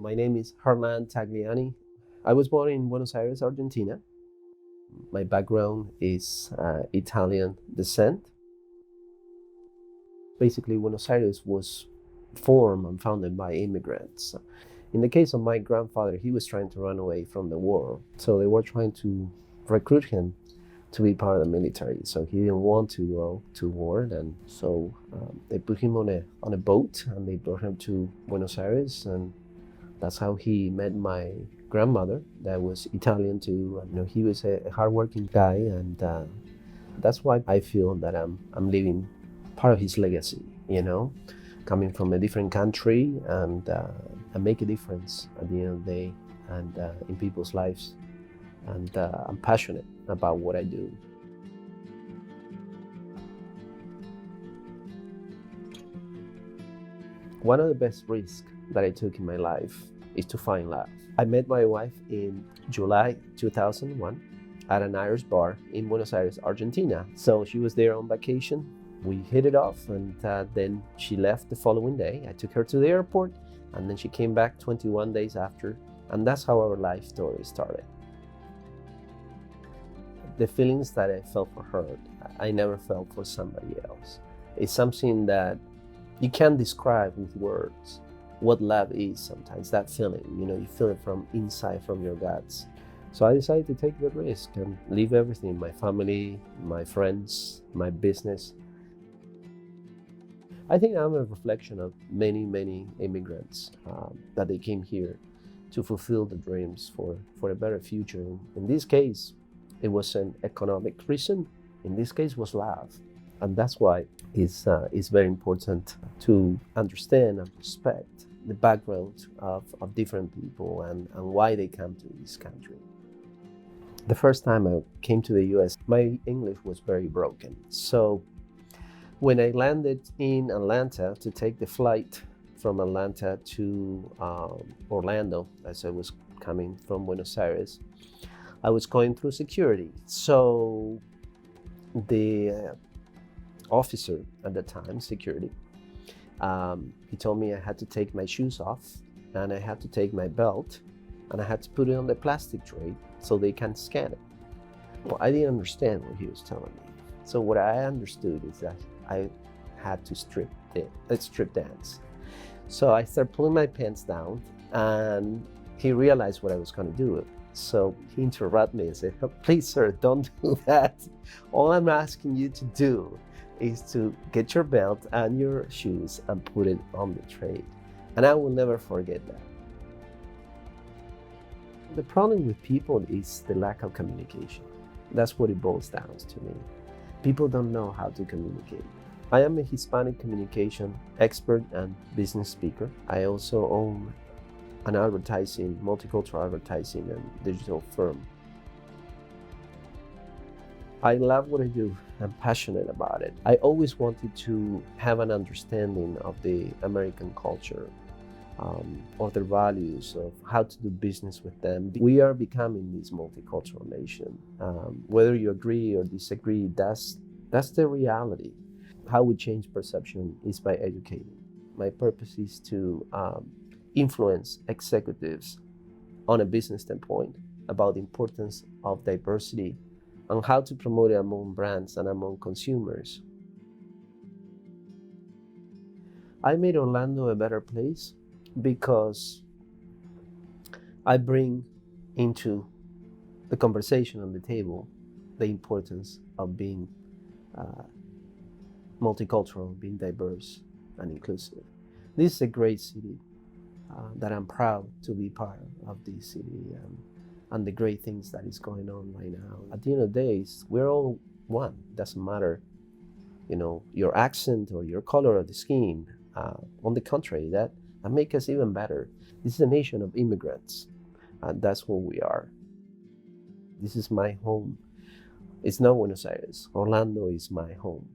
My name is Hernan Tagliani. I was born in Buenos Aires, Argentina. My background is Italian descent. Basically, Buenos Aires was formed and founded by immigrants. In the case of my grandfather, he was trying to run away from the war. So they were trying to recruit him to be part of the military. So he didn't want to go to war. And so they put him on a boat and they brought him to Buenos Aires. And that's how he met my grandmother that was Italian too. And, he was a hardworking guy. And that's why I feel that I'm living part of his legacy, coming from a different country and make a difference at the end of the day and in people's lives. And I'm passionate about what I do. One of the best risks that I took in my life is to find love. I met my wife in July 2001 at an Irish bar in Buenos Aires, Argentina. So she was there on vacation. We hit it off, and then she left the following day. I took her to the airport, and then she came back 21 days after, and that's how our life story started. The feelings that I felt for her, I never felt for somebody else. It's something that you can't describe with words what love is sometimes, that feeling, you feel it from inside, from your guts. So I decided to take the risk and leave everything, my family, my friends, my business. I think I'm a reflection of many, many immigrants that they came here to fulfill the dreams for a better future. In this case, it was an economic reason. In this case, was love. And that's why it's very important to understand and respect the background of different people and why they come to this country. The first time I came to the US, my English was very broken. So when I landed in Atlanta to take the flight from Atlanta to Orlando, as I was coming from Buenos Aires, I was going through security. So the officer at the time, security, he told me I had to take my shoes off and I had to take my belt and I had to put it on the plastic tray so they can scan it. Well, I didn't understand what he was telling me. So what I understood is that I had to strip dance. So I started pulling my pants down and he realized what I was going to do. So he interrupted me and said, "Please, sir, don't do that. All I'm asking you to do is to get your belt and your shoes and put it on the tray." And I will never forget that. The problem with people is the lack of communication. That's what it boils down to me. People don't know how to communicate. I am a Hispanic communication expert and business speaker. I also own an multicultural advertising and digital firm. I love what I do. I'm passionate about it. I always wanted to have an understanding of the American culture, of their values, of how to do business with them. We are becoming this multicultural nation. Whether you agree or disagree, that's the reality. How we change perception is by educating. My purpose is to influence executives on a business standpoint about the importance of diversity and how to promote it among brands and among consumers. I made Orlando a better place because I bring into the conversation on the table the importance of being multicultural, being diverse and inclusive. This is a great city that I'm proud to be part of this city and the great things that is going on right now. At the end of the day, we're all one. It doesn't matter, your accent or your color of the skin. On the contrary, that makes us even better. This is a nation of immigrants. That's what we are. This is my home. It's not Buenos Aires. Orlando is my home.